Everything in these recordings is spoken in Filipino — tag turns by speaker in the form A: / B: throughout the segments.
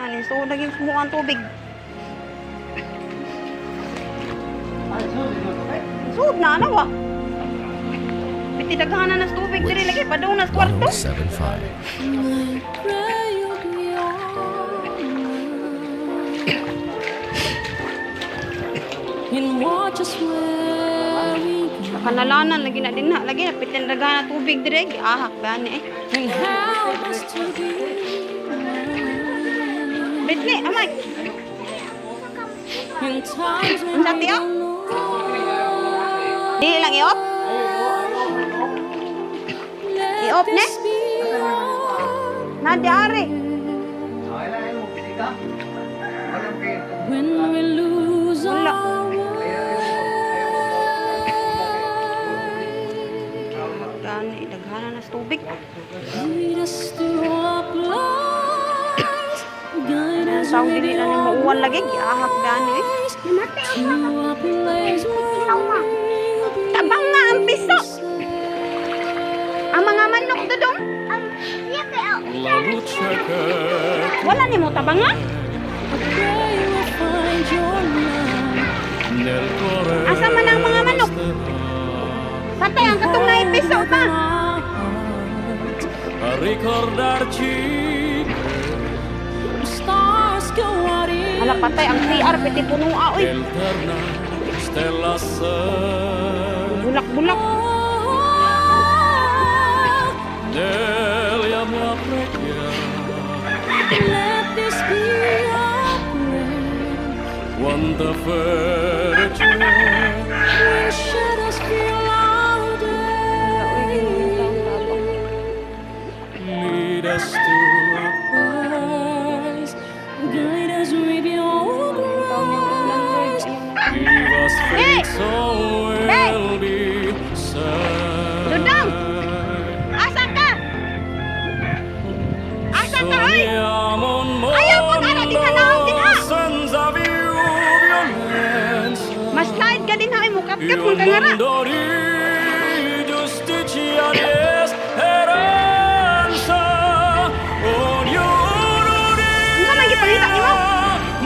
A: Ano, so naging mukhang tubig. Sud na, ano ba? Pitidaghan na nas tubig, diri lagi pa daw nas kwarto.
B: 1075.
A: Kanalanan lagi na din na, lagi na pitidaghan na tubig diri, ahak ba ni eh. Bitni, amay. Ang dati oh. Di lang iop. Iop ne? Nadiari.
C: When we lose
A: Wala. Gani, daghana na sa tubig.
C: lead us through our lives, guide us
A: Tawag dili na ni mauwan lagi, ahak gani eh.
C: to a place where we'll be
A: Tabang nga ang piso. Ang mga manok dodong.
B: Lalu checker.
A: Wala ni mo tabang nga.
C: Pray we'll find your love.
B: Nel cuore.
A: Asa man ang mga manok? Patay ang katong na piso ta.
B: A ricordarci
C: The stars go out in
A: Ala patay ang CR piti punua oy.
B: eterna stella ser
A: Bulak-bulak.
B: degli amor preghiera.
C: Let this be our prayer.
B: Quanta felice
C: When shadows feel louder,
B: lead us to a
C: rise, guide us with your grace.
B: give us faith so we'll be saved.
A: Dudong! Asa ka? Asa ka oy?
B: Sogniamo un
A: Ayaw mo na natin hanawag din ha.
B: senza violenza.
A: Mas slide ka din ha mo kapkap mo
B: Un
A: kangara.
B: mondo di giustizia di speranza. Ognuno di
A: Unsa man gipangita nimo?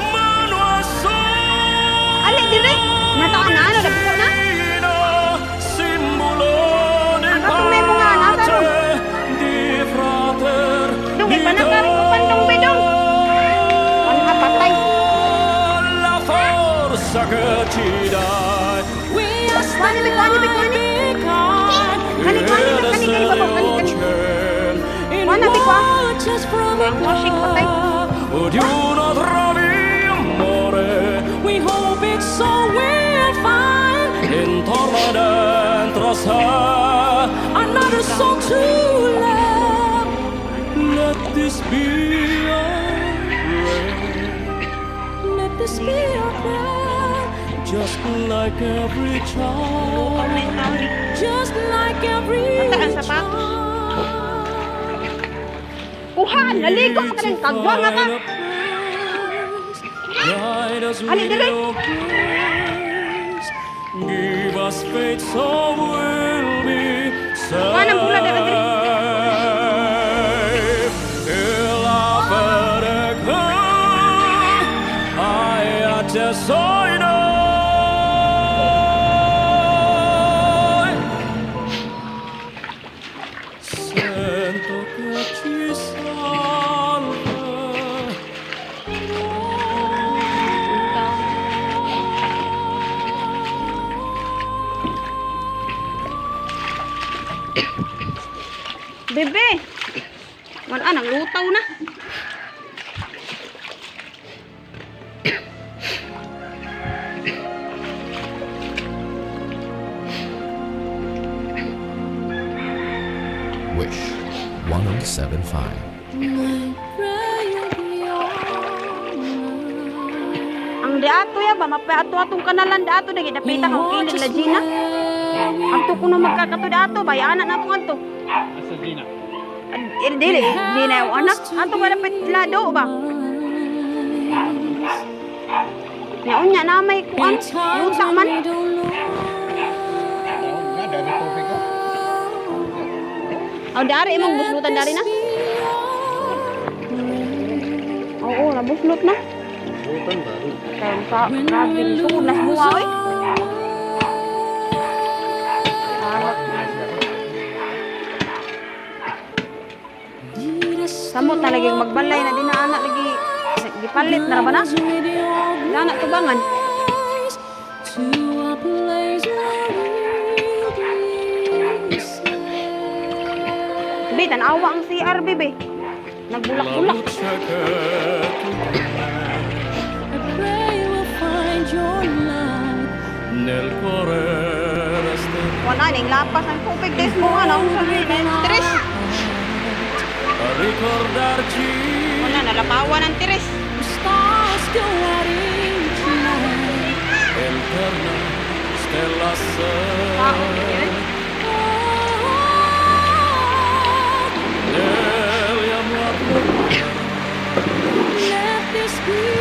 B: mano a solo.
A: Ali dire. Nataan na ano dapito na?
B: Simbolo di
A: Ang atong may mga nasa ron.
B: di frater.
A: Dong ipanakar ko pantong bedong. Ano ka patay?
B: La forza che ci dai.
C: We are
A: Wani big wani big wani. Kani babo kani. Mana big wa?
C: just from
A: Washing patay.
B: Ognuno trovi amore
C: We hope it's so we'll find
B: intorno e dentro sé.
C: another song to love.
B: Let this be our prayer,
C: Let this be our prayer.
B: just like every child.
A: May tao ni.
C: Just like every
A: Mata ang sapatos.
C: child.
A: Kuhan, naligo ka ng kagwa nga ka.
B: Guide us
A: Ali,
B: with
A: dali.
B: your grace. Give us faith so we'll be saved.
A: Manang pula dali, dali.
B: E la peregrina, ai a te soy noi. Sento che ci salva.
A: Bebe. Wala nang lutaw na.
B: Wish 1075.
C: My prayer be
A: Ang diato ya ba mapato atong kanalan dato dagi dapita kang kilid la Gina. Adto kuno magkakato dato bayana na tong adto.
D: Asa Gina?
A: Dili, di na yung anak. Ato ba dapat lado ba? Unya na may kuan. Lutak man.
D: Nga, dami tubig ko.
A: Aw dari imong buslutan dari na. Oo, nabuslot na.
D: Butan ba?
A: Kaya sa grabe sunas bunga oy. Harap. Samot na lagi magbalay na di na anak lagi gipalit na ra ba na? Wala na tubangan.
C: To a place where we'll be safe.
A: Bi, tanawa ang CR, bebe.
B: La
A: Nagbulak-bulak.
B: luce che tu
C: I pray we'll find your light.
B: nel cuore resterà
A: Wala ning lapas ang tubig des mo ano sa stress.
B: a ricordarci
A: Wala nalapawan ang tiris.
C: The stars go out each night.
B: eterna stella
A: Tao,
B: se
A: yun.
B: negli amor
C: Let this be